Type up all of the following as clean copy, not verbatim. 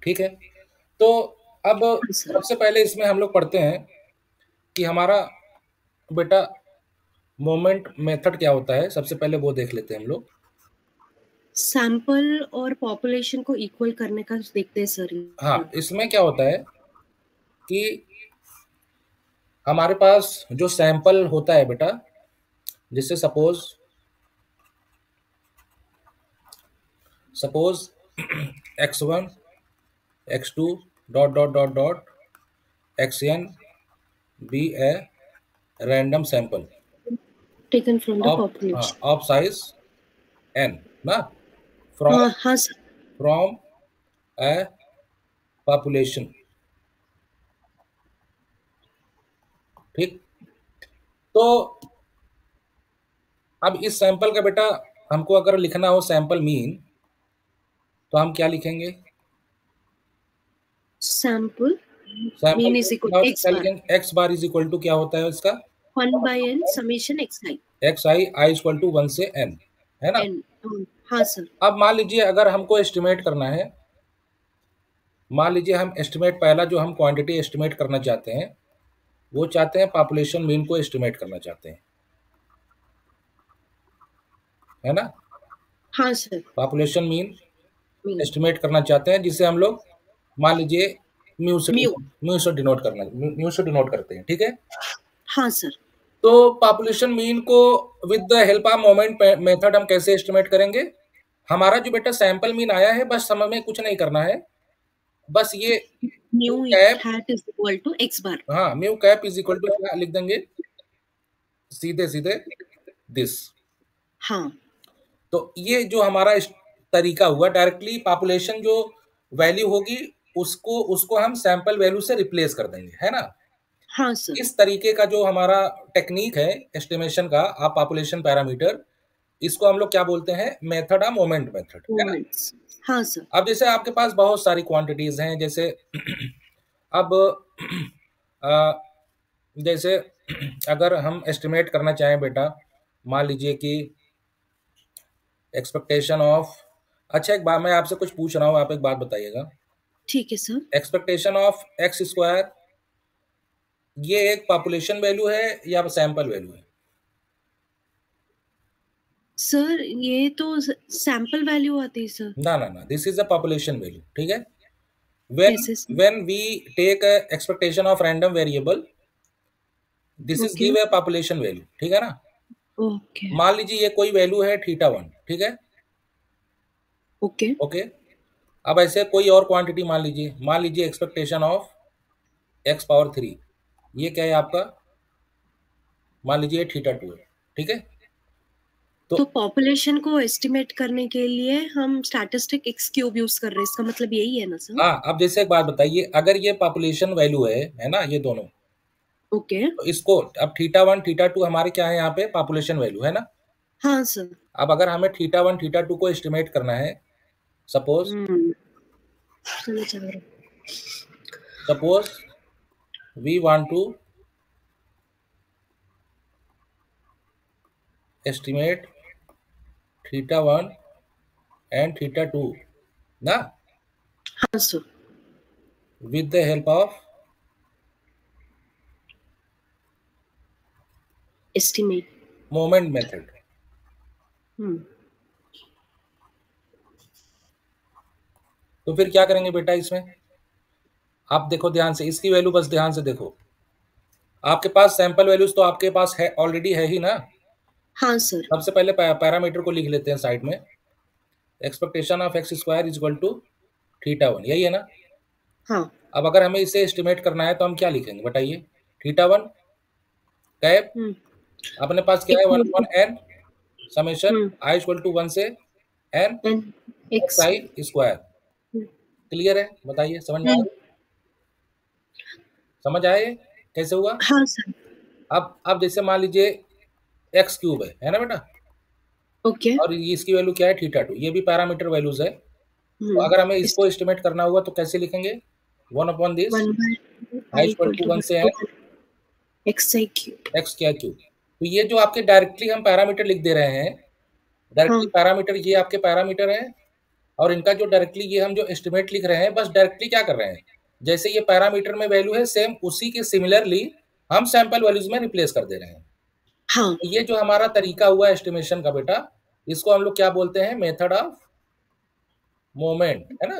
ठीक है। तो अब हाँ सर। सबसे पहले इसमें हम लोग पढ़ते हैं कि हमारा बेटा मोमेंट मेथड क्या होता है। सबसे पहले वो देख लेते हैं हम लोग। सैंपल और पॉपुलेशन को इक्वल करने का देखते हैं सर हाँ, ये। इसमें क्या होता है कि हमारे पास जो सैंपल होता है बेटा, जिससे suppose suppose x1 x2 dot dot dot dot xn be a random sample taken from the of, हाँ, पॉपुलेशन। ऑफ साइज n ना, फ्रॉम हाँ हाँ सर। From A population. ठीक। तो अब इस सैंपल का बेटा हमको अगर लिखना हो सैंपल मीन, तो हम क्या लिखेंगे? Sample sample mean is mean equal x क्या बार लिखेंगे? X bar is equal to क्या होता है इसका? 1/n summation x i x i i equal to 1 से n, है ना। एन। हाँ सर। अब मान लीजिए अगर हमको एस्टिमेट करना है, मान लीजिए हम एस्टिमेट, पहला जो हम क्वांटिटी एस्टिमेट करना चाहते हैं, वो चाहते हैं पॉपुलेशन मीन को एस्टिमेट करना चाहते हैं, है ना। हाँ sir. Population mean mean estimate करना चाहते हैं, जिसे हम लोग मान लीजिए म्यू। म्यू से डिनोट करना, म्यू से डिनोट करते हैं, ठीक है। हाँ सर। तो पॉपुलेशन मीन को with the help of moment method हम कैसे एस्टिमेट करेंगे? हमारा जो बेटा सैंपल मीन आया है, बस हमें कुछ नहीं करना है, बस ये mu cap, hat is equal to x bar. हाँ, mu cap is equal to क्या लिख देंगे? सीधे सीधे दिस। हाँ तो ये जो हमारा तरीका हुआ, डायरेक्टली पॉपुलेशन जो वैल्यू होगी, उसको उसको हम सैंपल वैल्यू से रिप्लेस कर देंगे, है ना। हाँ सर। इस तरीके का जो हमारा टेक्निक है एस्टिमेशन का आप पॉपुलेशन पैरामीटर, इसको हम लोग क्या बोलते हैं? मेथड ऑफ मोमेंट मेथड, है ना। मोमेंट्स। हाँ सर। अब जैसे आपके पास बहुत सारी क्वांटिटीज हैं, जैसे अब अ, जैसे अगर हम एस्टिमेट करना चाहें बेटा, मान लीजिए कि एक्सपेक्टेशन ऑफ, अच्छा एक बात मैं आपसे कुछ पूछ रहा हूँ, आप एक बात बताइएगा। ठीक है sir. Expectation of x square, ये एक पॉपुलेशन वैल्यू है या सैंपल वैल्यू है? सर ये तो सैंपल वैल्यू आती है सर। ना ना ना, this is a population value, ठीक है। when कैसे sir? when we take a expectation of random variable, this is okay give a population value, ठीक है ना। ओके मान लीजिए ये कोई वैल्यू है थीटा 1, ठीक है। Okay okay. अब ऐसे कोई और क्वांटिटी मान लीजिए एक्सपेक्टेशन ऑफ x⁻³ ये क्या है आपका? मान लीजिए थीटा 2 है, ठीक है। तो तो पॉपुलेशन को एस्टिमेट करने के लिए हम स्टैटिस्टिक एक्स क्यूब यूज कर रहे हैं, इसका मतलब यही है ना सर? हाँ, अब जैसे एक बात बताइए, अगर ये पॉपुलेशन वैल्यू है ना, ये दोनों, ओके। तो इसको अब थीटा 1 थीटा 2 हमारे क्या है यहाँ पे? पॉपुलेशन वैल्यू, है ना। हाँ सर। अब अगर हमें थीटा 1 थीटा 2 को एस्टिमेट करना है, सपोज हम्म। समझ आ रहा है। Suppose we want to estimate theta 1 and theta 2 ना, हाँ sir. With the help of estimate. Moment method. Hmm. तो फिर क्या करेंगे बेटा इसमें? आप देखो ध्यान से, इसकी वैल्यू बस ध्यान से देखो। आपके पास सैंपल वैल्यूज तो आपके पास है, ऑलरेडी है ही ना। हाँ सर। सबसे पहले पैरामीटर को लिख लेते हैं साइड में। Expectation of x square is equal to theta 1, यही है ना। हाँ। अब अगर हमें इसे एस्टिमेट करना है तो हम क्या लिखेंगे बताइए? Theta 1 cap, hmm. अपने पास क्या है? One equal. Upon n summation hmm. I equal to 1 से n n x x. I square. Clear है? बताइए, समझ में आ रहा है? समझ आए कैसे हुआ? हाँ सर। अब जैसे मान लीजिए x³ है ना बेटा, ओके। और इसकी वैल्यू क्या है? थीटा 2, ये भी पैरामीटर वैल्यूज है। तो हम्म। अगर हमें इसको एस्टिमेट करना हुआ तो कैसे लिखेंगे? 1/this 1/i i equal equal to to 1 से 1 to x i cube. X क्या क्यूब। तो ये जो आपके डायरेक्टली हम पैरामीटर लिख दे रहे हैं, डायरेक्टली हाँ पैरामीटर, ये आपके पैरामीटर हैं, और इनका जो डायरेक्टली ये हम जो एस्टिमेट लिख रहे हैं, बस डायरेक्टली क्या कर रहे हैं, जैसे ये पैरामीटर में वैल्यू है सेम उसी के सिमिलरली हम सैंपल वैल्यूज में रिप्लेस कर दे रहे हैं। हाँ। तो ये जो हमारा तरीका हुआ एस्टिमेशन का बेटा, इसको हम लोग क्या बोलते हैं, मेथड ऑफ मोमेंट, है ना।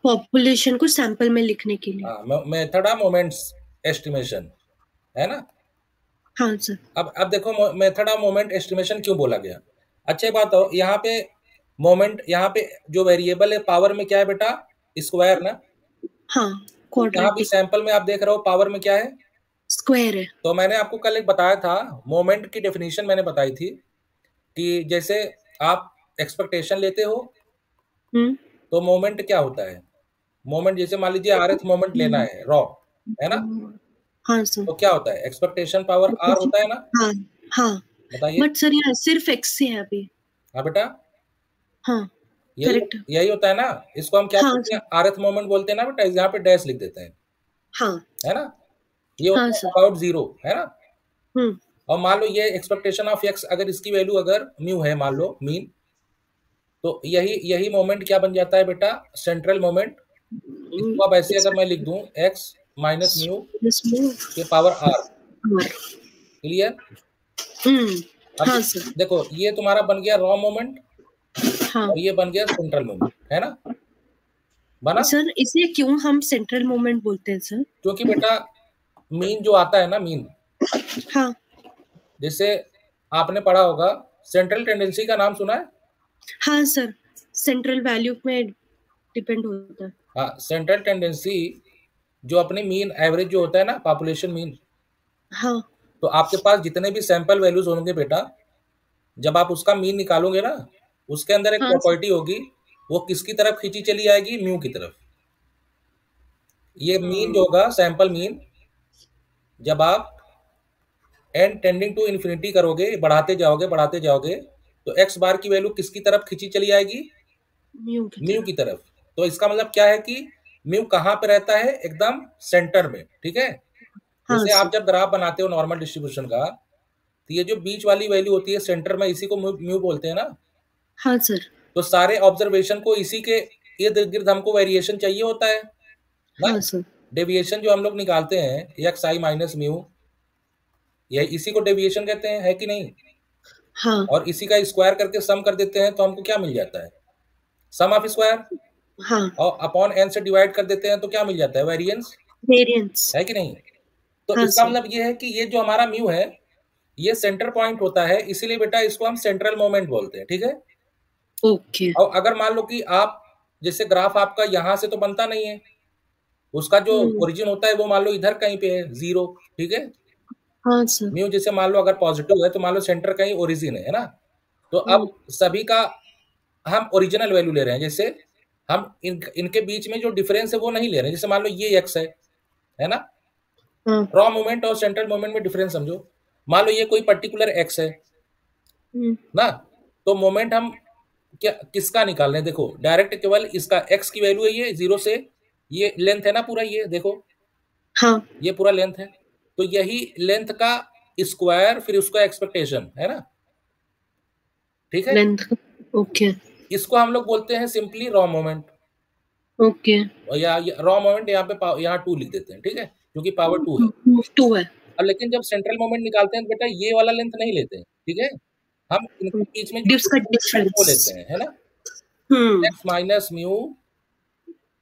पॉपुलेशन को सैंपल में लिखने के लिए। हाँ, मेथड ऑफ मोमेंट्स एस्टिमेशन, है ना। हाँ सर। अब देखो मेथड ऑफ मोमेंट एस्टिमेशन क्यों बोला गया। अच्छी बात हो, यहाँ पे मोमेंट, यहाँ पे जो वेरिएबल है पावर में क्या है बेटा, स्क्वायर ना। हाँ, यहाँ भी क्वाड्रेटिक। सैंपल में आप देख रहे हो पावर में क्या है, स्क्वायर है। तो मैंने आपको कल एक बताया था, मोमेंट की डेफिनेशन मैंने बताई थी कि जैसे आप एक्सपेक्टेशन लेते हो हम्म। तो मोमेंट क्या होता है, मोमेंट जैसे मान लीजिए RF मोमेंट लेना है रॉ, है ना, हाँ सर। तो क्या होता है, एक्सपेक्टेशन पावर R होता है ना। हाँ। हाँ। बताइए। बट सर यहाँ सिर्फ एक्स से है अभी। हाँ बेटा, हाँ। यही करेक्ट। यही होता है ना। इसको हम क्या हाँ बोलते सर। हैं, RF मोमेंट बोलते हैं ना बेटा, यहाँ पे डैश लिख देते हैं, हाँ। है ना। ये हाँ होता है सर। अबाउट जीरो, है ना। हम्म। और मान लो ये एक्सपेक्टेशन ऑफ एक्स, अगर इसकी वैल्यू अगर म्यू है, मान लो मीन, तो यही यही मोमेंट क्या बन जाता है बेटा, सेंट्रल मोमेंट। इसको अब ऐसे अगर मैं लिख दूं, एक्स माइनस म्यू के पावर आर, क्लियर। अब हाँ सर। देखो ये तुम्हारा बन गया रॉ मोमेंट हाँ और ये बन गया सेंट्रल मोमेंट, है ना, बना। सर, इसे क्यों हम सेंट्रल मोमेंट बोलते हैं सर? क्योंकि बेटा मीन जो आता है ना, मीन, हाँ। जैसे आपने पढ़ा होगा, सेंट्रल टेंडेंसी का नाम सुना है। हाँ सर, सेंट्रल वैल्यू में डिपेंड होता है। हाँ, सेंट्रल टेंडेंसी जो अपनी मीन एवरेज जो होता है ना, पॉपुलेशन मीन, हाँ। तो आपके पास जितने भी सैंपल वैल्यूज होंगे बेटा, जब आप उसका मीन निकालोगे ना, उसके अंदर एक हाँ सर। प्रॉपर्टी होगी, वो किसकी तरफ खींची चली आएगी, म्यू की तरफ। ये मीन जो होगा, सैंपल मीन, जब आप एन टेंडिंग टू इन्फिनिटी करोगे, बढ़ाते जाओगे, तो एक्स बार की वैल्यू किसकी तरफ खींची चली आएगी, म्यू की म्यू तरह। की तरफ। तो इसका मतलब क्या है कि म्यू कहाँ पे रहता है, एकदम सेंटर में, ठीक है। हाँ जैसे सर। आप जब ग्राफ बनाते हो नॉर्मल डिस्ट्रीब्यूशन का, तो ये जो बीच वाली वैल्यू होती है सेंटर में, इसी को म्यू बोलते हैं ना। हाँ सर। तो सारे ऑब्जर्वेशन को इसी के इर्द गिर्द हमको वेरिएशन चाहिए होता है ना। हाँ सर। डेविएशन जो हम लोग निकालते हैं, एक्स आई माइनस म्यू, ये इसी को डेविएशन कहते हैं, है कि नहीं। हाँ। और इसी का स्क्वायर करके सम कर देते हैं, तो हमको क्या मिल जाता है, सम ऑफ स्क्वायर। हाँ। और अपॉन एन से डिवाइड कर देते हैं, तो क्या मिल जाता है, वेरिएंस, वेरिएंस। है कि नहीं। तो हाँ इसका सर। मतलब ये है कि ये जो हमारा म्यू है, ये सेंटर पॉइंट होता है, इसीलिए बेटा इसको हम सेंट्रल मोमेंट बोलते हैं, ठीक है। ओके। और अगर मान लो कि आप, जैसे ग्राफ आपका यहां से तो बनता नहीं है, उसका जो हम्म। ओरिजिन होता है वो मान लो इधर कहीं पे है, जीरो, ठीक है। हाँ सर। म्यू जैसे मान लो अगर पॉजिटिव है, तो मान लो सेंटर कहीं ओरिजिन है ना। तो अब सभी का हम ओरिजिनल वैल्यू ले रहे हैं, जैसे हम इनके बीच में जो डिफरेंस है वो नहीं ले रहे हैं। जैसे मान लो ये एक्स है ना। हाँ। रॉ मोमेंट और सेंट्रल मोमेंट में डिफरेंस समझो। मान लो ये कोई पर्टिकुलर एक्स है ना, तो मोमेंट हम क्या किसका निकाल रहे हैं, देखो डायरेक्ट केवल इसका एक्स की वैल्यू है, ये जीरो से, ये लेंथ है ना पूरा, ये देखो, हाँ। ये पूरा लेंथ है, तो यही लेंथ का स्क्वायर फिर उसका एक्सपेक्टेशन, है ना, ठीक है। लेंथ। ओके। इसको हम लोग बोलते हैं सिंपली रॉ मोमेंट। ओके। और या रॉ मोमेंट यहाँ पे यहाँ 2 लिख देते हैं, ठीक है, क्योंकि पावर 2 है। टू है। और लेकिन जब सेंट्रल मोमेंट निकालते हैं तो बेटा ये वाला लेंथ नहीं लेते हैं, ठीक है। हम इनके बीच में जो डिस्क का difference है वो लेते डिफरेंस। हैं, है ना। Hmm. X minus mu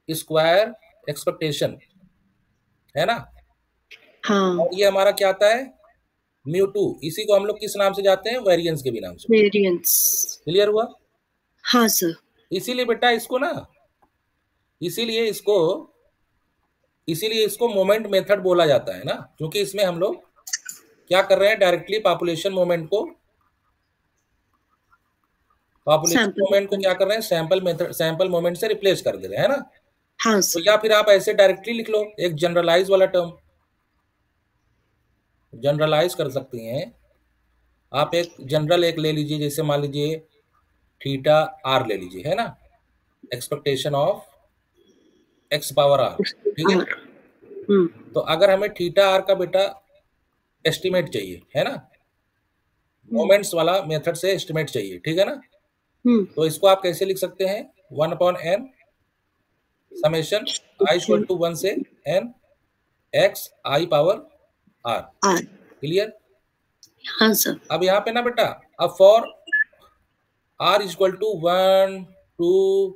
square expectation, है ना। हाँ। और ये हमारा क्या आता है, म्यू टू, इसी को हम लोग किस नाम से जाते हैं, वेरिएंस के भी नाम से। वेरिएंस। क्लियर हुआ। हाँ सर। इसीलिए बेटा इसको ना, इसीलिए इसको इसीलिए इसको मोमेंट मेथड बोला जाता है ना, क्योंकि इसमें हम लोग क्या कर रहे हैं, डायरेक्टली पॉपुलेशन सैंपल। मोमेंट को क्या कर रहे हैं, सैंपल मोमेंट से रिप्लेस कर दे रहे हैं, है ना। हाँ तो सर। या फिर आप ऐसे डायरेक्टली लिख लो, एक जनरलाइज वाला टर्म जनरलाइज कर सकती हैं आप। एक जनरल एक ले लीजिए, जैसे मान लीजिए थीटा आर ले लीजिए, है ना, expectation of x power r, ठीक है। और। हम्म। तो अगर हमें थीटा आर का बेटा एस्टिमेट चाहिए, है ना, मोमेंट्स वाला मेथड से एस्टिमेट चाहिए, ठीक है ना। हम्म तो इसको आप कैसे लिख सकते हैं, 1/n summation I equal to 1 से n x i power r. R. Clear. हाँ सर। अब यहाँ पे ना बेटा, अब for r equal to 1 2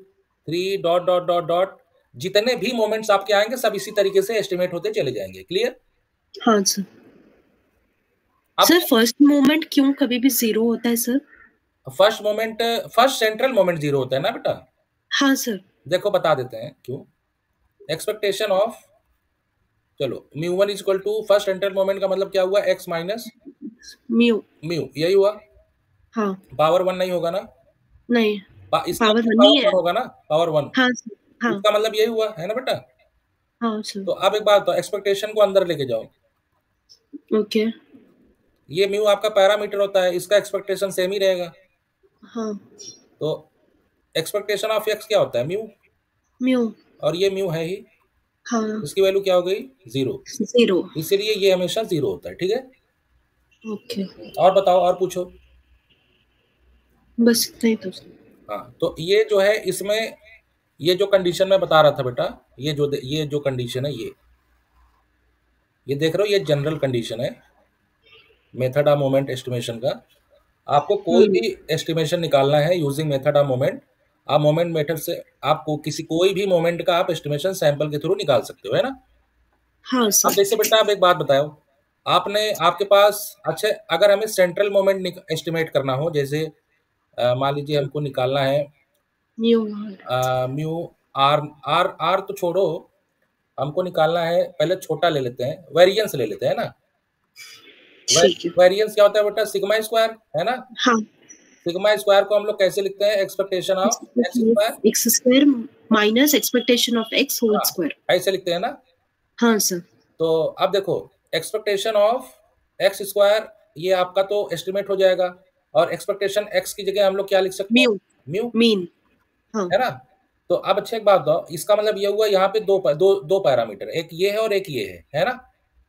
3 dot dot dot dot, जितने भी मोमेंट्स आपके आएंगे सब इसी तरीके से एस्टिमेट होते चले जाएंगे। क्लियर। हाँ सर। अब सर फर्स्ट मोमेंट क्यों कभी भी 0 होता है sir? First moment, first central moment 0 होता है ना बेटा। हाँ सर। देखो बता देते हैं क्यों। एक्सपेक्टेशन ऑफ, चलो μ1 equal to first central moment का मतलब क्या हुआ, x माइनस म्यू। म्यू, यही हुआ। हाँ। पावर 1 नहीं होगा ना, नहीं, इसका पावर मतलब 1 पावर नहीं है। 1 होगा ना, पावर 1। हाँ सर। हाँ। इसका मतलब यही हुआ है ना बेटा। हाँ सर। तो अब एक बात बताओ, एक्सपेक्टेशन को अंदर लेके जाओ। ओके। ये म्यू आपका पैरामीटर होता है, इसका एक्सपेक्टेशन सेम ही रहेगा। हाँ। तो एक्सपेक्टेशन ऑफ एक्स क्या होता है, म्यू, म्यू। और ये म्यू है ही, हाँ। इसकी वैल्यू क्या हो गई, 0। 0। इसीलिए ये हमेशा 0 होता है, ठीक है। ओके। और बताओ, और पूछो। बस इतना ही तो सर। हाँ, तो ये जो है इसमें, ये जो कंडीशन मैं बता रहा था बेटा, ये जो कंडीशन है, ये देख रहे हो, ये जनरल कंडीशन है मेथड ऑफ मोमेंट एस्टिमेशन का। आपको कोई हम्म। भी एस्टिमेशन निकालना है यूजिंग मेथड ऑफ मोमेंट, आप मोमेंट मेथड से आपको कोई भी मोमेंट का आप एस्टिमेशन सैंपल के थ्रू निकाल सकते हो, है ना। हाँ अब सर। जैसे बेटा आप एक बात बताओ, आपने आपके पास, अच्छा अगर हमें सेंट्रल मोमेंट एस्टिमेट करना हो, जैसे मान लीजिए हमको निकालना है म्यू। म्यू आर, आर तो छोड़ो, हमको निकालना है, पहले छोटा ले लेते हैं, वेरिएंस ले लेते हैं ना। ठीक है। वेरिएंस क्या होता है बेटा, सिग्मा स्क्वायर, है ना। हाँ। सिग्मा स्क्वायर को हम लोग कैसे लिखते हैं, expectation of x square. X square minus expectation of x whole हाँ, स्क्वायर। ऐसे लिखते हैं ना। हाँ सर। तो अब देखो, एक्सपेक्टेशन ऑफ एक्स स्क्वायर, ये आपका तो एस्टिमेट हो जाएगा, और एक्सपेक्टेशन एक्स की जगह हम लोग क्या लिख सकते हैं, म्यू। Mu, mean. हाँ। है ना। तो अब अच्छा एक बात बताओ, इसका मतलब ये हुआ यहाँ पे दो पैरामीटर, एक ये है और एक ये है ना।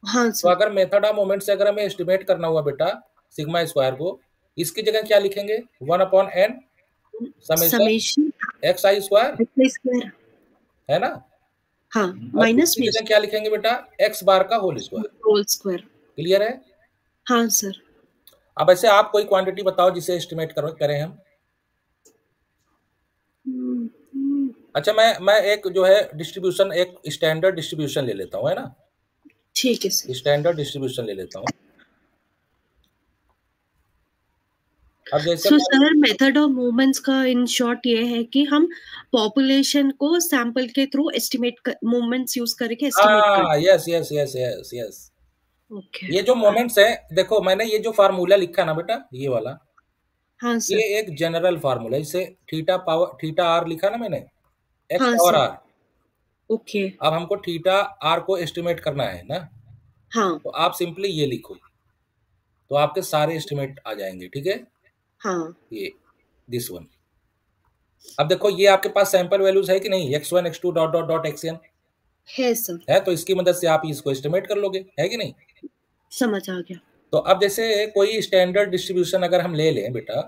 हाँ तो सर। अगर मेथड ऑफ मोमेंट से अगर हमें एस्टिमेट करना हुआ बेटा सिग्मा स्क्वायर को, इसकी जगह क्या लिखेंगे, 1/n summation summation x i square, x square. है ना। हाँ। और माइनस इसकी में जगह क्या लिखेंगे बेटा, एक्स बार का whole square. Whole square. Clear है। हाँ सर। अब ऐसे आप कोई क्वांटिटी बताओ जिसे एस्टिमेट करें हम। अच्छा, मैं एक जो है डिस्ट्रीब्यूशन, एक स्टैंडर्ड डिस्ट्रीब्यूशन ले लेता हूँ, है ना। ठीक है सर। स्टैंडर्ड डिस्ट्रीब्यूशन ले लेता हूँ। अब जैसे so sir method of movements का इन शॉर्ट ये है कि हम पॉपुलेशन को सैंपल के थ्रू एस्टिमेट मूवमेंट्स यूज करके एस्टिमेट हाँ, करते हैं। Yes yes yes yes yes, okay. ये जो मोमेंट्स है, देखो मैंने ये जो फार्मूला लिखा है ना बेटा, ये वाला, हाँ ये सर। एक जनरल फार्मूला है, इसे थीटा पावर, थीटा आर लिखा ना मैंने, एक्स हाँ पावर सर। आर। ओके। अब हमको थीटा आर को एस्टिमेट करना है ना, हाँ। तो आप सिंपली ये लिखो, तो आपके सारे एस्टिमेट आ जाएंगे, ठीक है। हाँ। ये दिस वन। अब देखो ये आपके पास सैंपल वैल्यूज है कि नहीं, x1 x2 dot dot dot xn है सर। है, तो इसकी मदद से आप इसको एस्टिमेट कर लोगे, है कि नहीं। समझ आ गया। तो अब जैसे कोई स्टैंडर्ड डिस्ट्रीब्यूशन अगर हम ले लें बेटा,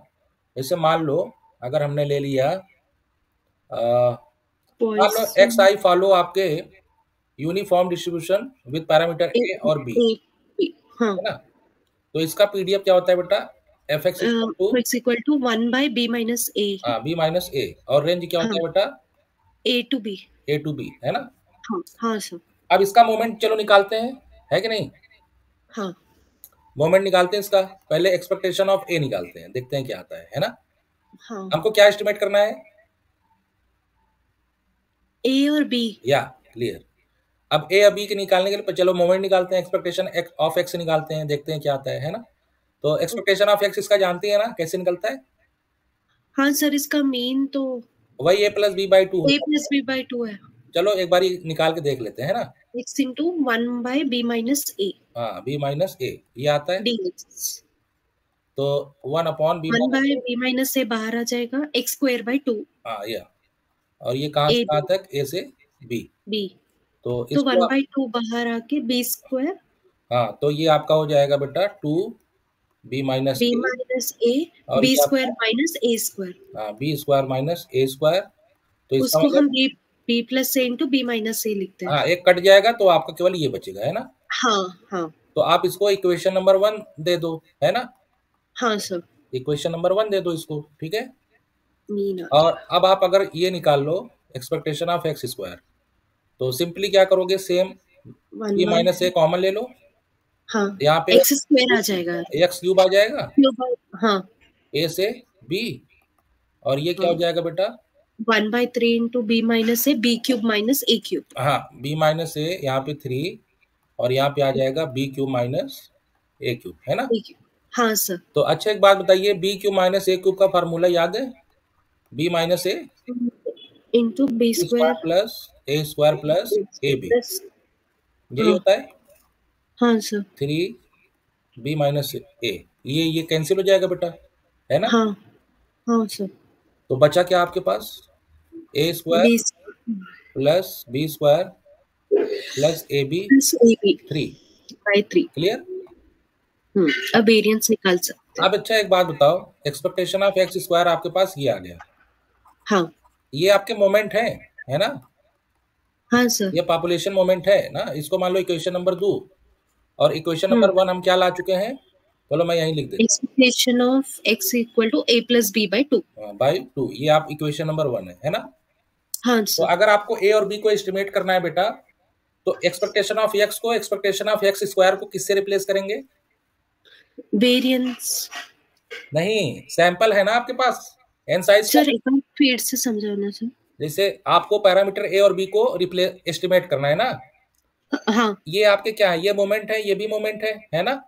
जैसे मान लो अगर हमने ले लिया, मान लो एक्स पॉइसन। आई फॉलो आपके यूनिफॉर्म डिस्ट्रीब्यूशन विद पैरामीटर ए। ए और बी, ए। बी। हाँ। है ना। तो इसका पीडीएफ क्या होता है बेटा, f x equal to, x equal to 1/b-a। हाँ बी माइनस ए, और रेंज क्या हाँ। होता है बेटा, a to b. A to b, है ना। हाँ। हाँ सर। अब इसका मोमेंट चलो निकालते हैं, है कि नहीं। हाँ। मोमेंट निकालते हैं इसका, पहले एक्सपेक्टेशन ऑफ ए निकालते हैं, देखते हैं क्या आता है ना। हाँ। हमको क्या एस्टिमेट करना है, ए और बी। या क्लियर। अब ए और बी के निकालने के लिए चलो मोमेंट निकालते हैं, एक्सपेक्टेशन ऑफ एक्स निकालते हैं, देखते हैं क्या आता है ना। तो एक्सपेक्टेशन ऑफ एक्स इसका जानती है ना, कैसे निकलता है, हाँ सर, इसका मीन तो वही ए प्लस बी बाई टू ए होता है। प्लस बी बाई टू है। चलो एक बारी निकाल के देख लेते हैं ना। X into 1/b-a। हाँ बी माइनस ए ये आता है, डी एक्स। तो 1/b वन माइनस बाय ए, बी माइनस ए बाहर आ जाएगा, एक्स स्क्वायर बाई 2। हाँ या, और ये कहाँ ए से कहाँ बी। तक, ए से बी। बी। तो तो इसको 1/2 बाहर आके बी स्क्वायर। हाँ, तो ये आपका हो जाएगा बेटा 2 B minus b a, minus ए, और बी ये स्क्वायर आपका, माइनस ए स्क्वायर, हाँ, बी स्क्वायर माइनस ए स्क्वायर। तो इसका उसको हम मतलब, बी प्लस ए इंटू बी माइनस ए लिखते हैं। हाँ, एक कट जाएगा तो आपका केवल ये बचेगा, है ना। हाँ हाँ तो आप इसको इक्वेशन नंबर 1 दे दो, है ना। हाँ सर। इक्वेशन नंबर 1 दे दो इसको, ठीक है। मीन आ और गया। अब आप अगर ये निकाल लो, एक्सपेक्टेशन ऑफ एक्स स्क्वायर, तो सिंपली क्या करोगे, same one b by, minus a common ले लो। हाँ, यहाँ पे एक्स स्क्वायर आ जाएगा। एक्स क्यूब आ जाएगा, क्यूब, हाँ ए से बी, और ये क्या हाँ, हो जाएगा बेटा, 1/3 into b minus a, b cube minus a cube. हाँ, बी माइनस ए, यहाँ पे 3, और यहाँ पे आ जाएगा b cube minus a cube, है ना। ए क्यूब, हाँ सर। तो अच्छा, एक बात बताइए, b cube minus a cube का फार्मूला याद है, b minus a into b b square square plus a square plus a b, plus, यही हाँ होता है। हाँ सर। 3 बी माइनस ए, ये कैंसिल हो जाएगा बेटा, है ना। हाँ हाँ सर। तो बचा क्या आपके पास, a square b plus b square plus a b plus a b 3, by 3। Clear. अब वेरिएंस निकाल सकते हैं। अब अच्छा, एक बात बताओ, एक्सपेक्टेशन ऑफ एक्स स्क्वायर आपके पास ये आ गया, हाँ ये आपके मोमेंट है ना, हाँ सर। ये पॉपुलेशन मोमेंट है ना। इसको मान लो इक्वेशन नंबर 2, और इक्वेशन नंबर 1 हम क्या ला चुके हैं, चलो मैं यहीं लिख देता expectation of x equal to a plus b by 2। हूँ, बाई 2, ये आप इक्वेशन नंबर 1 है ना। हाँ तो सर। अगर आपको ए और बी को एस्टिमेट करना है बेटा, तो एक्सपेक्टेशन ऑफ एक्स को एक्सपेक्टेशन ऑफ एक्स स्क्वायर को किससे रिप्लेस करेंगे, वेरिएंस। नहीं, सैंपल है ना आपके पास, एन साइज का। सर एक बार फिर से समझाना सर। जैसे आपको पैरामीटर ए और बी को रिप्लेस एस्टिमेट करना है ना, हाँ ये आपके क्या है, ये मोमेंट है, ये भी मोमेंट है ना।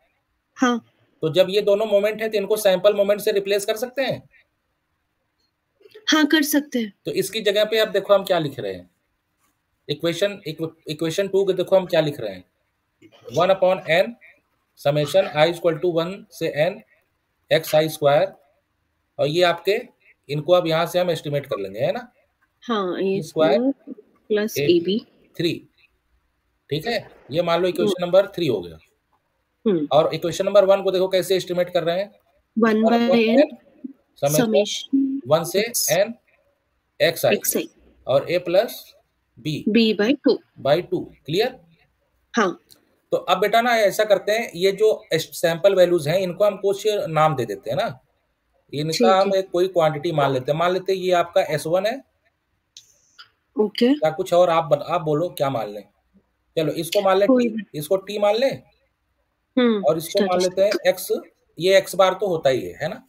हाँ तो जब ये दोनों मोमेंट है तो इनको सैंपल मोमेंट से रिप्लेस कर सकते हैं। हाँ, कर सकते हैं। तो इसकी जगह पे अब देखो हम क्या लिख रहे हैं, इक्वेशन 2 के देखो हम क्या लिख रहे हैं, 1/n summation I equal to 1 से n एक्स आई स्क्वायर, और ये आपके, इनको अब यहाँ से हम एस्टिमेट कर लेंगे, है ना। हाँ, a b square square plus a a b. 3, ठीक है। ये मान लो इक्वेशन नंबर 3 हो गया। और इक्वेशन नंबर 1 को देखो कैसे एस्टिमेट कर रहे हैं, one one by upon n n summation summation 1 से x n x i, x i और a plus b b by 2। By 2, clear. हाँ तो अब बेटा ना ऐसा करते हैं, ये जो सैंपल वैल्यूज हैं इनको हम कुछ नाम दे देते हैं ना, इनका ठीक हम है। एक कोई क्वांटिटी मान लेते हैं, मान लेते हैं ये आपका S1 है, ओके। या कुछ और आप बोलो क्या मान लें। चलो इसको मान लें कोई टी, इसको टी मान लें, और इसको मान लेते हैं स्टैटिस्टिक। एक्स, ये एक्स बार तो होता ही है ना।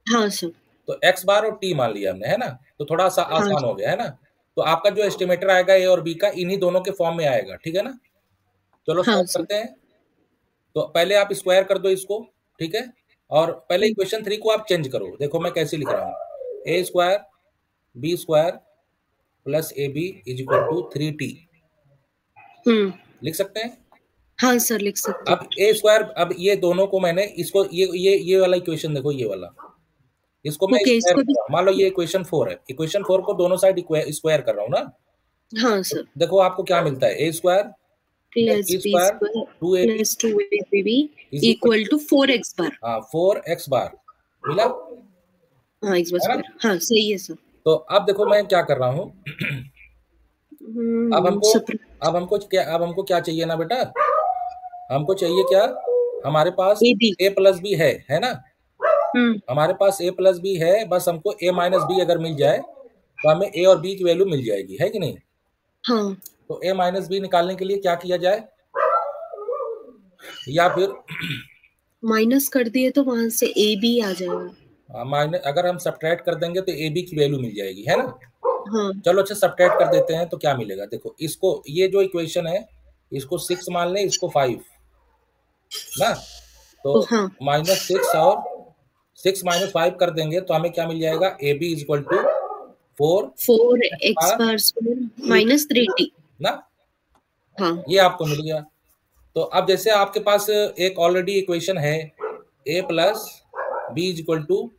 हाँ सर। तो एक्स बार और टी मान लिया हमने, है ना। तो थोड़ा सा हाँ आसान हो गया, है ना। तो आपका जो एस्टिमेटर आएगा ए और बी का, इन्हीं दोनों के फॉर्म में आएगा, ठीक है ना। चलो हाँ स्टार्ट सर। करते हैं। तो पहले आप स्क्वायर कर दो इसको, ठीक है। और पहले इक्वेशन 3 को आप चेंज करो, देखो मैं कैसे लिख रहा हूँ, a square b square plus a b is equal to 3t, लिख सकते हैं। हाँ सर, लिख सकते अब हैं। ए स्क्वायर, अब ये दोनों को मैंने इसको, ये वाला इक्वेशन देखो, ये वाला, इसको मैं ओके, स्क्वायर इसको कर भी। रहा हूँ, मान लो ये इक्वेशन 4 है, इक्वेशन 4 को दोनों साइड स्क्वायर कर रहा हूँ ना। हाँ तो सर। देखो आपको क्या मिलता है, a square plus plus b b square square 2ab plus 2ab is equal, equal to 4x bar. हाँ, 4x बार मिला, हाँ, x बार है ना। स्क्वायर, हाँ सही है सर। तो अब देखो मैं क्या कर रहा हूँ, अब हमको सप्र अब हमको क्या चाहिए ना बेटा, हमको चाहिए क्या, हमारे पास a b. A plus b है ना। हम्म हमारे पास ए प्लस बी है, बस हमको ए माइनस बी अगर मिल जाए तो हमें ए और बी की वैल्यू मिल जाएगी, है कि नहीं। हाँ, तो ए माइनस बी निकालने के लिए क्या किया जाए, या फिर माइनस कर दिए तो वहां से ए बी आ जाएगा। माइनस, अगर हम सब्ट्रैक्ट कर देंगे तो ए बी की वैल्यू मिल जाएगी, है ना। हाँ चलो अच्छा, सब्ट्रैक्ट कर देते हैं तो क्या मिलेगा, देखो इसको, ये जो इक्वेशन है इसको 6 मान लें, इसको 5 ना। तो हाँ, -6 और 6 - 5 कर देंगे तो हमें क्या मिल जाएगा, a b is equal to 4 4x bar square minus 3t। ना, हाँ ये आपको मिल गया। तो अब जैसे आपके पास एक ऑलरेडी इक्वेशन है, a plus b is equal to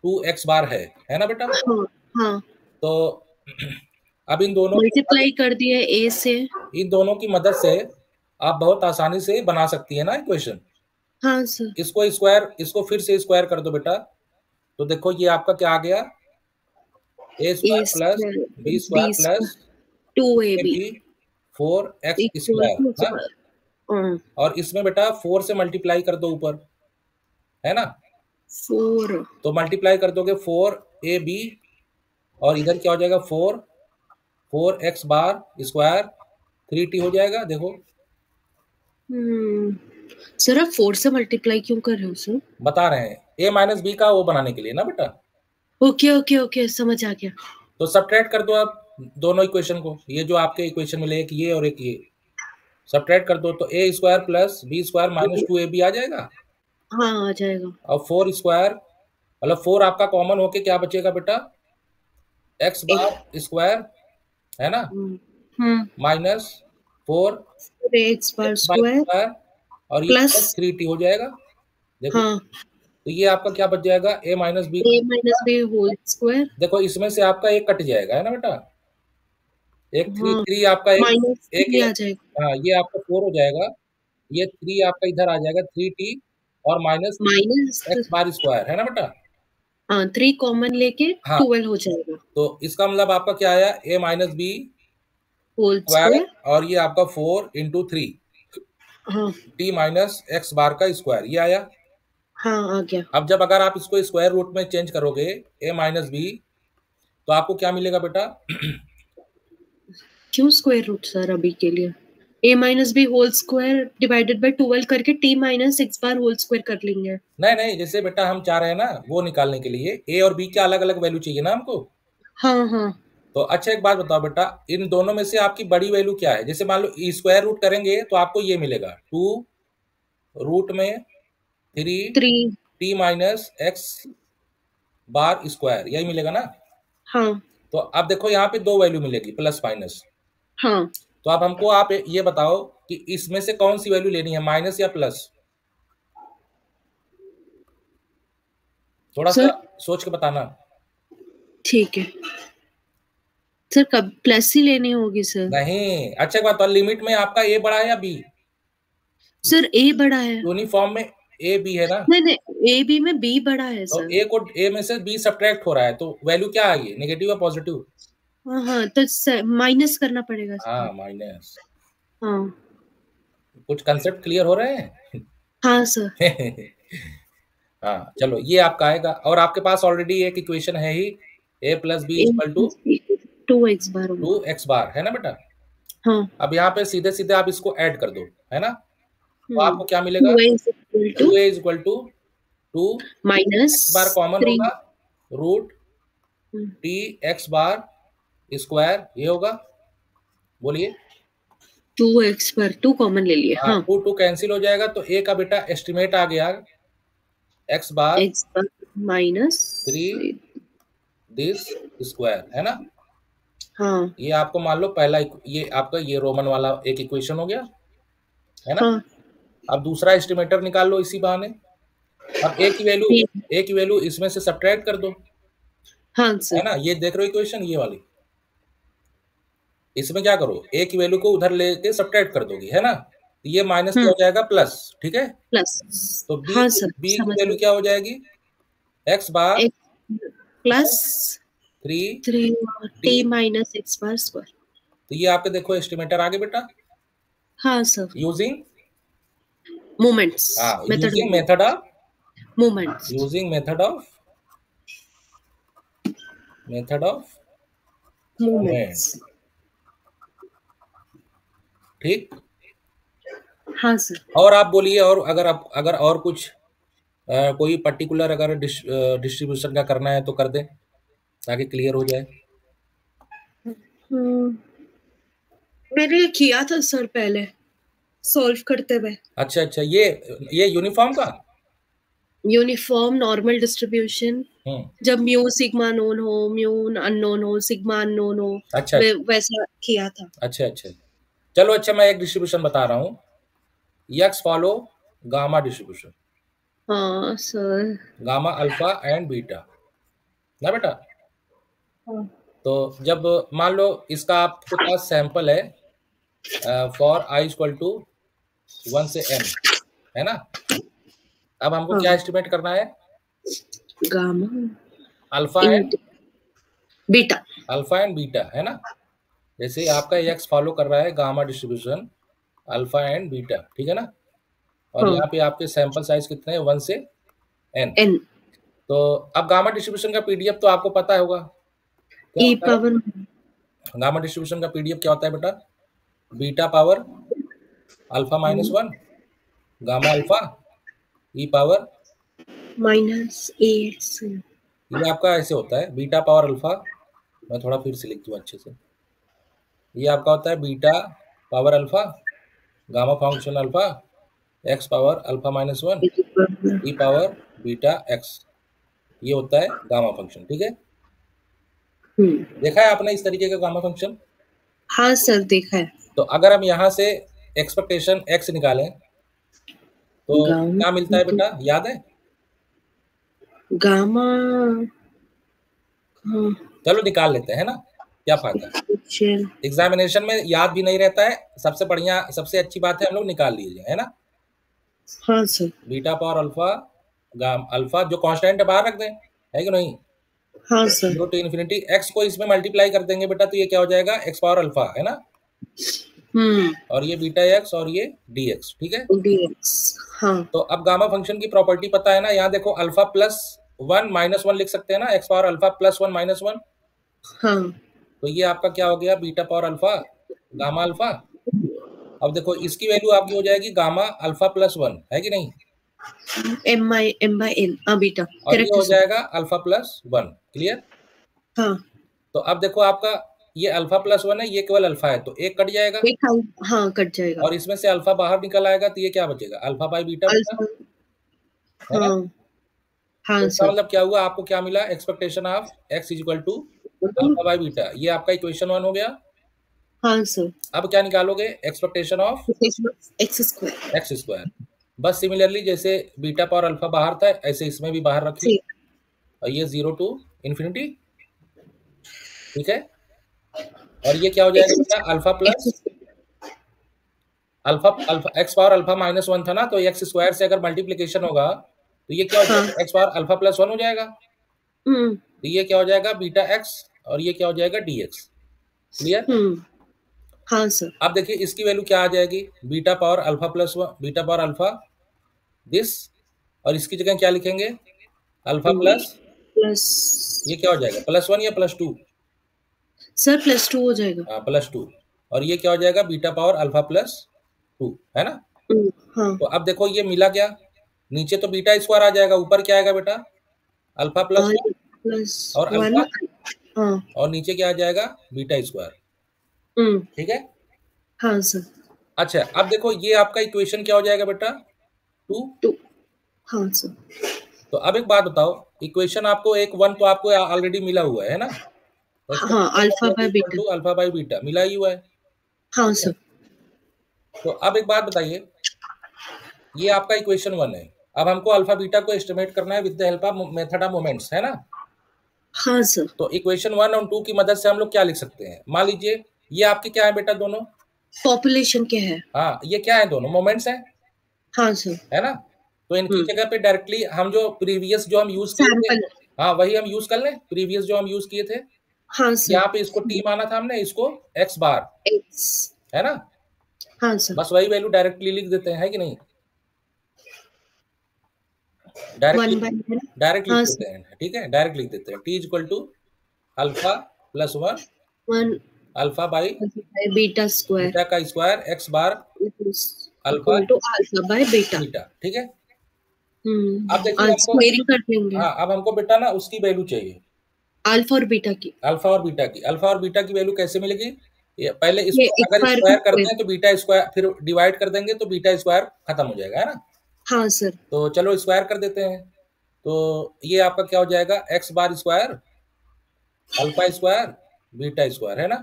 2x bar है ना बेटा। हाँ हाँ, तो अब मल्टीप्लाई कर दिए a से। इन दोनों की मदद से आप बहुत आसानी से बना सकती है ना इक्वेशन। हाँ सर। इसको फिर से स्क्वायर कर दो बेटा। तो देखो ये आपका क्या आ गया, a a square plus square b b square plus square two a a b b 4x equal square. Two हाँ, और इसमें बेटा 4 से मल्टीप्लाई कर दो ऊपर, है ना। 4। तो मल्टीप्लाई कर दोगे 4ab, और इधर क्या हो जाएगा 4x बार स्क्वायर 3t हो जाएगा। देखो सर आप 4 से मल्टीप्लाई क्यों कर रहे हो सर? बता रहे हैं a माइनस बी का वो बनाने के लिए ना बेटा। ओके ओके ओके, समझ आ गया। तो सब्ट्रैक्ट कर दो आप दोनों इक्वेशन को, ये जो आपके इक्वेशन मिले, एक ये और एक ये, सब्ट्रैक्ट कर दो तो a square plus b square minus 2ab आ जाएगा। हाँ आ जाएगा। और 4 स्क्वायर मतलब 4 आपका कॉमन होके क्या बचेगा बेटा, एक्स एक। बार स्क्वायर, है ना, हम्म। Minus 4 x bar x bar square square, और ये प्लस। प्लस 3t हो जाएगा। देखो हाँ, तो ये आपका क्या बच जाएगा, a minus b. A minus b whole square. देखो इसमें से आपका एक कट जाएगा, है ना बेटा, एक थ्री हाँ, थ्री आपका एक माइनस एक, 3 आ एक जाएगा। हाँ ये आपका 4 हो जाएगा, ये 3 आपका इधर आ जाएगा 3t, और minus minus. X bar square, है ना बेटा। हाँ, 3 कॉमन लेके हाँ 12 हो जाएगा तो इसका मतलब आपका क्या आया, a minus b whole square, square. और ये आपका 4 × 3 हाँ t माइनस एक्स बार का स्क्वायर, ये आया। हाँ आ गया। अब जब अगर आप इसको स्क्वायर रूट में चेंज करोगे a माइनस बी, तो आपको क्या मिलेगा बेटा, क्यों स्क्वायर रूट सर अभी के लिए? A minus b whole square divided by 12 करके t minus x bar whole square कर लेंगे। नहीं नहीं, जैसे बेटा हम चाह रहे हैं ना वो निकालने के लिए, a और b के अलग अलग वैल्यू चाहिए ना हमको। हाँ हाँ। तो अच्छा एक बात बताओ बेटा, इन दोनों में से आपकी बड़ी वैल्यू क्या है, जैसे मान लो स्क्वायर रूट करेंगे तो आपको ये मिलेगा 2 √3 3। t minus x bar square, यही मिलेगा ना। हाँ तो अब देखो यहाँ पे दो वैल्यू मिलेगी प्लस माइनस। हाँ तो अब हमको आप ये बताओ कि इसमें से कौन सी वैल्यू लेनी है, माइनस या प्लस, थोड़ा सा सर। सोच के बताना। ठीक है सर, कब प्लस ही लेनी होगी सर? नहीं, अच्छा एक बात बताओ, लिमिट में आपका ए बड़ा है या बी, सर ए बड़ा है। यूनिफॉर्म में ए बी है ना। नहीं नहीं, ए बी में बी बड़ा है तो सर। ए को ए में से बी सब्ट्रैक्ट हो रहा है, तो वैल्यू क्या आ गई, नेगेटिव या पॉजिटिव। हाँ हाँ, तो माइनस करना पड़ेगा सर। हाँ माइनस। हाँ कुछ कंसेप्ट क्लियर हो रहे हैं। हाँ सर। हाँ चलो ये आपका आएगा, और आपके पास ऑलरेडी एक इक्वेशन है ही, a plus b a equal to 2 x bar two होगा। एक्स बार, है ना बेटा। हाँ। अब यहाँ पे सीधे सीधे आप इसको ऐड कर दो, है ना। तो आपको क्या मिलेगा, 2 equal to 2a equal to 2 minus x bar common 3। होगा, root t x bar square, ये होगा, बोलिए। 2 एक्स बार 2 कॉमन ले लिए। हाँ हाँ। 2 कैंसिल हो जाएगा, तो ए का बेटा एस्टिमेट आ गया x bar x bar minus. 3 this square, है ना। हाँ ये आपको मान लो पहला ये आपका ये रोमन वाला एक इक्वेशन हो गया, है ना। हाँ। अब दूसरा एस्टिमेटर निकाल लो इसी बहाने। अब ठीक। ए की वैल्यू इसमें से सब्ट्रैक्ट कर दो, हाँ है सर। ना। ये देख रहे हो इक्वेशन ये वाली, इसमें क्या करो, ए की वैल्यू को उधर लेके सब्ट्रैक्ट कर दोगी, है ना। तो ये माइनस क्या हो जाएगा, प्लस, ठीक है। प्लस। तो हाँ सर, बी की समझ वैल्यू गई। क्या हो जाएगी, x bar x plus 3 3 t. T minus x bar square. तो ये आपके देखो एस्टिमेटर आगे बेटा, हाँ सर। यूजिंग, मोमेंट्स हाँ method using method of, moments. Using method of moments. Moment, ठीक। हाँ सर। और आप बोलिए, और अगर और कुछ कोई पर्टिकुलर अगर डिस्ट्रीब्यूशन का करना है तो कर दें, ताकि क्लियर हो जाए। हम्म, मैंने किया था सर पहले सॉल्व करते हुए। अच्छा अच्छा, ये यूनिफॉर्म का। यूनिफॉर्म नॉर्मल डिस्ट्रीब्यूशन, हम्म। जब म्यू सिग्मा नोन हो, म्यू अननोन हो, सिग्मा अननोन हो, अच्छा अच्छा वैसा किया था। अच्छा अच्छा। चलो अच्छा, मैं एक डिस्ट्रीब्यूशन बता रहा हूँ, यक्स फॉलो गामा डिस्ट्रीब्यूशन, हाँ sir. Gamma alpha and beta, ना बेटा। हाँ। तो जब मान लो इसका आपके पास सैंपल है फॉर आई इक्वल टू 1 से n, है ना। अब हमको हाँ क्या एस्टिमेट करना है? Gamma alpha in and beta. Beta, है ना? जैसे आपका एक्स फॉलो कर रहा है gamma distribution alpha and beta, ठीक है ना? और हाँ यहाँ पे आपके सैंपल साइज कितने हैं? 1 से n। एन तो अब गामा डिस्ट्रीब्यूशन का पीडीएफ तो आपको पता होगा क्या ई होता है। पावर गामा डिस्ट्रीब्यूशन का पीडीएफ क्या होता है बेटा? Beta power alpha minus one gamma alpha e power. Minus a x. ये आपका ऐसे होता है बीटा पावर अल्फा। मैं थोड़ा फिर से लिख दूँ अच्छे से। ये आपका होता है beta power alpha gamma function alpha x power alpha minus one e power beta x. ये होता है गामा फंक्शन, ठीक है? हम्म। देखा है आपने इस तरीके का गामा फंक्शन? हाँ सर देखा है। तो अगर हम यहाँ से एक्सपेक्टेशन एक्स निकालें तो गामा क्या मिलता है बेटा, याद है? गामा हाँ चलो निकाल लेते हैं ना, क्या फायदा है? चल एग्जामिनेशन में याद भी नहीं रहता है। सबसे बढ़िया, सबसे अच्छी बात है हम लोग निकाल लीजिए, है ना? हाँ सर। बीटा पावर अल्फा गाम अल्फा जो कांस्टेंट है बाहर रख दें, है कि नहीं? हाँ सर। 0 टू इन्फिनिटी एक्स को इसमें मल्टीप्लाई कर देंगे बेटा, तो ये क्या हो जाएगा? एक्स पावर अल्फा, है ना? हम्म। और ये बीटा एक्स और ये डी एक्स, ठीक है? डीएक्स। हाँ तो अब गामा फंक्शन की प्रॉपर्टी पता है ना? यहाँ देखो alpha plus one minus one लिख सकते हैं ना, x power alpha plus one minus one. हाँ तो ये आपका क्या हो गया? Beta power alpha gamma alpha. अब देखो इसकी वैल्यू आपकी हो जाएगी गामा अल्फा प्लस वन, है कि नहीं? एम बाई एन बीटा और ये करेक्ट है हो सर। जाएगा अल्फा प्लस वन। क्लियर? हाँ तो अब देखो आपका ये अल्फा प्लस वन है, ये केवल अल्फा है तो एक कट जाएगा एक हाँ कट जाएगा। और इसमें से अल्फा बाहर निकल आएगा, तो ये क्या बचेगा? अल्फा बाई बीटा बेटा, अल्फा है ना? हाँ तो हाँ इसका सर। मतलब क्या हुआ? आपको क्या मिला? Expectation of x is equal to alpha by beta. ये आपका इक्वेशन वन हो गया। हाँ सर। अब क्या निकालोगे? Expectation of x square. X square. बस सिमिलरली जैसे बीटा पावर अल्फा बाहर था ऐसे इसमें भी बाहर रखिए और ये 0 टू इन्फिनिटी, ठीक है? और ये क्या हो जाएगा बेटा? Alpha plus x alpha alpha x power alpha minus one था ना, तो एक्स स्क्वायर से अगर मल्टीप्लीकेशन होगा तो ये क्या हो हाँ जाएगा? X power alpha plus one हो जाएगा। हम्म तो ये क्या हो जाएगा? बीटा एक्स और ये क्या हो जाएगा? D x. क्लियर? हाँ सर। अब देखिए इसकी वैल्यू क्या आ जाएगी? Beta power alpha plus one beta power alpha this, और इसकी जगह क्या लिखेंगे? अल्फा प्लस प्लस ये क्या हो जाएगा? प्लस वन या plus two? Sir plus two हो जाएगा। हाँ प्लस टू। और ये क्या हो जाएगा? Beta power alpha plus two, है ना? हाँ तो अब देखो ये मिला क्या? नीचे तो बीटा स्क्वायर आ जाएगा, ऊपर क्या आएगा बेटा? अल्फा प्लस और वन प्लस और वन। अल्फा, हाँ और नीचे क्या आ जाएगा? बीटा स्क्वायर, ठीक है? हाँ सर। अच्छा अब देखो ये आपका इक्वेशन क्या हो जाएगा बेटा? टू। टू हाँ सर। तो अब एक बात बताओ, इक्वेशन आपको एक वन तो आपको ऑलरेडी मिला हुआ है ना? हाँ alpha by equal beta. To alpha by beta मिला ही हुआ है। हाँ सर। तो अब एक बात बताइए, ये आपका इक्वेशन वन है। अब हमको अल्फा बीटा को एस्टिमेट करना है with the help of method of moments, है ना? हाँ सर। तो इक्वेशन वन और टू की मदद से हम लोग क्या लिख सकते हैं? मान लीजिए ये आपके क्या है बेटा? दोनों पॉपुलेशन क्या है? हाँ ये क्या है? दोनों मोमेंट्स हैं, हाँ सर। है ना? तो इनकी जगह पे डायरेक्टली हम जो प्रीवियस जो हम यूज किए थे, सैंपल। हाँ वही हम यूज कर लें, प्रीवियस जो हम यूज किए थे। हाँ सर। यहाँ पे इसको टी माना था हमने, इसको एक्स बार, एक्स। है ना? हाँ सर। बस वही वैल्यू डायरेक्टली लिख देते हैं, है कि नहीं? वन डायरेक्ट बाय डायरेक्ट लिख हाँ देते सर। हैं, ठीक है? डायरेक्ट लिख देते हैं t is equal to alpha plus one one alpha by beta square beta का square x bar alpha equal to alpha by beta. Beta, ठीक है? अब देखिए आज हमको, स्क्वेयरिंग कर लेंगे हाँ अब हमको बेटा ना उसकी वैल्यू चाहिए, अल्फा और बीटा की। अल्फा और बीटा की। अल्फा और बीटा की वैल्यू कैसे मिलेगी? ये पहले ये इसको एक अगर बार का स्क्वायर करते हैं स्क्वायर। तो बीटा स्क्वायर, फिर डिवाइड कर देंगे तो बीटा स्क्वायर खत्म हो जाएगा, है ना? हाँ सर। तो चलो स्क्वायर कर देते हैं। तो ये आपका क्या हो जाएगा? X bar square alpha square beta square, है ना?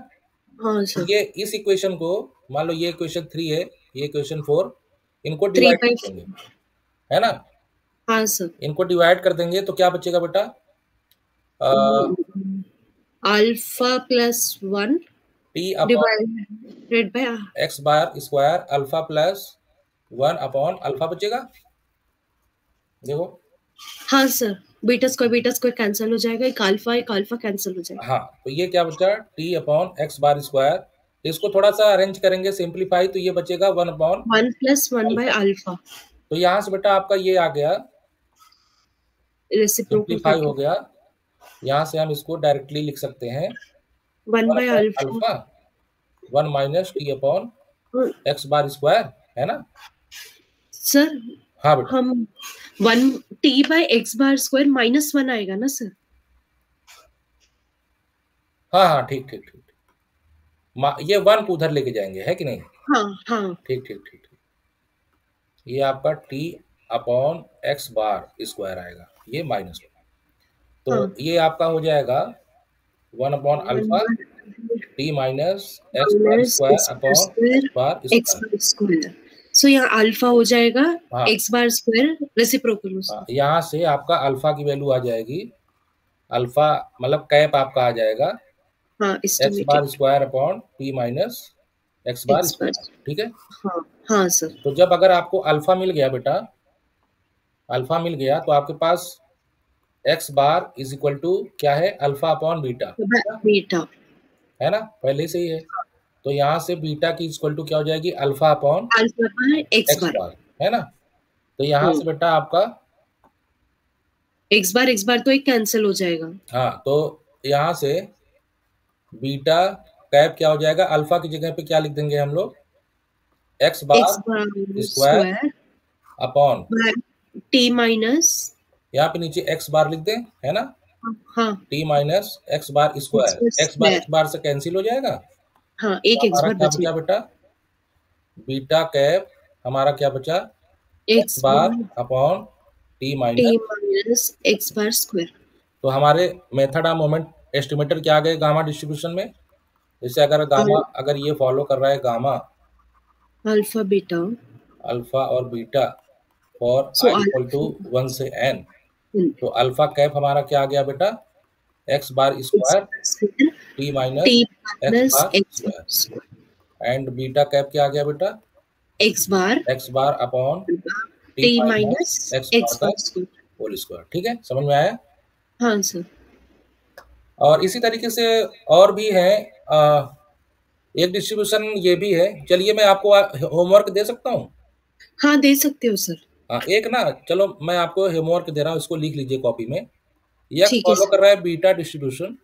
हाँ तो सर। ये इस इक्वेशन को, मान लो ये इक्वेशन थ्री है, ये इक्वेशन फोर, इनको थ्री डिवाइड बाई। कर देंगे, है ना? हाँ सर। इनको डिवाइड कर देंगे तो क्या बचेगा बेटा? Alpha plus one T upon divided by x bar square alpha plus one upon alpha बचेगा, देखो। हाँ सर, बीटा स्क्वायर कैंसिल हो जाएगा, एक अल्फा कैंसिल हो जाएगा। हाँ, तो ये क्या बचा, T upon x bar square. इसको थोड़ा सा अरेंज करेंगे, सिंप्लीफाई, तो ये बचेगा 1 अपॉन 1 + 1 बाय अल्फा। अल्फा, तो यहाँ से बेटा आपका ये आ गया, रेसिप्रोकल सिंप्लीफाई हो करके गया। यहाँ से हम इसको डायरेक्टली लिख सकते हैं, 1 one by upon alpha. Alpha, 1 minus T upon x bar square, है ना। सर हाँ बेटा। हम 1 t/x² -1 आएगा ना सर? हाँ हाँ, ठीक ठीक ठीक। ये 1 को उधर लेके जाएंगे, है कि नहीं। हाँ हाँ ठीक ठीक ठीक ठीक। ये आपका T upon x bar square आएगा, ये माइनस। तो हाँ, ये आपका हो जाएगा 1 upon alpha 1 t minus x bar minus square x bar upon square x bar x square. Bar square. So यहाँ अल्फा हो जाएगा हाँ एक्स बार स्क्वायर रेसिप्रोकल हाँ, उसका। यहाँ से आपका अल्फा की वैल्यू आ जाएगी, अल्फा मतलब कैप आपका आ जाएगा हाँ, x bar estimated square upon t minus x bar x bar. Square, ठीक है। हाँ हाँ सर। तो जब अगर आपको अल्फा मिल गया बेटा, अल्फा मिल गया, तो आपके पास x bar is equal to क्या है, अल्फा अपॉन बीटा, बीटा है ना, पहले से ही है। तो यहाँ से बीटा की इक्वल टू क्या हो जाएगी, alpha upon alpha by x x bar. Bar, है ना। तो यहाँ से बेटा आपका, एक्स बार तो एक कैंसिल हो जाएगा। हाँ, तो यहाँ से बीटा कैप क्या हो जाएगा, अल्फा की जगह पे क्या लिख देंगे हम लोग, x bar x bar square square upon, by t minus. यहाँ पे नीचे एक्स बार लिख दें, है ना, हाँ, T minus x bar x square, बार एक्स बार स्क्वायर। एक्स बार से कैंसिल हो जाएगा। हाँ, तो एक एक्स हमारा बार क्या बचा बचेगा। बेटा, बीटा कैप हमारा क्या बचा, x x bar bar upon t t minus. Minus x bar square. तो हमारे मेथड ऑफ मोमेंट एस्टिमेटर क्या आ गए गामा डिस्ट्रीब्यूशन में। जैसे अगर गामा, अगर ये फॉलो कर रहा है गामा, अल्फा बीटा। अल्फा और beta for so i equal to alpha 1 से n, तो अल्फा कैप हमारा क्या आ गया बेटा, x bar x square bar square t t minus x minus bar x bar square, square. And beta cap क्या आ गया बेटा, x bar x bar upon t t minus minus x bar x का bar square. Whole square, ठीक है, समझ में आया। हाँ सर। और इसी तरीके से और भी है, एक डिस्ट्रीब्यूशन ये भी है। चलिए मैं आपको होमवर्क दे सकता हूँ। हाँ, दे सकते हो सर। हाँ, एक ना, चलो मैं आपको होमवर्क दे रहा हूँ, इसको लिख लीजिए कॉपी में। ये ठीक है फॉलो कर सर। रहा है beta distribution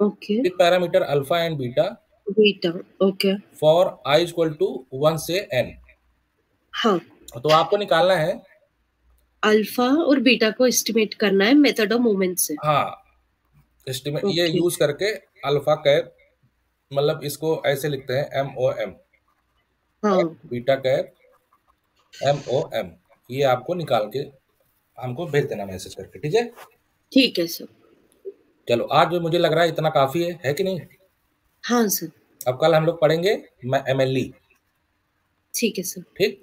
okay. With parameter alpha and beta beta. Okay. For i equal to 1 से n। हाँ, तो आपको निकालना है, अल्फा और बीटा को एस्टिमेट करना है मेथड ऑफ मोमेंट से। हाँ, एस्टिमेट ये ओके। यूज करके अल्फा कैप, मतलब इसको ऐसे लिखते हैं MOM, हाँ, बीटा कैप MOM। ये आपको निकाल के हमको भेज देना मैसेज करके, ठीक है। ठीक है सर। चलो आज मुझे लग रहा है इतना काफी है कि नहीं। हाँ सर। अब कल हम लोग पढ़ेंगे MLE, ठीक है सर। ठीक।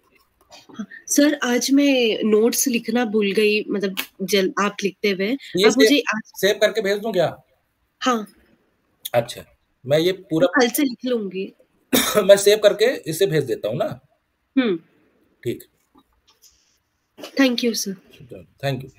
हाँ, सर आज मैं नोट्स लिखना भूल गई, मतलब जल आप लिखते हुए ये आप मुझे आज। सेव करके भेज दूं क्या। हाँ, अच्छा, मैं ये पूरा मैं कल से लिख लूंगी। मैं सेव करके इसे भेज देता हूँ ना। हम्म। ठीक। Thank you sir. Thank you.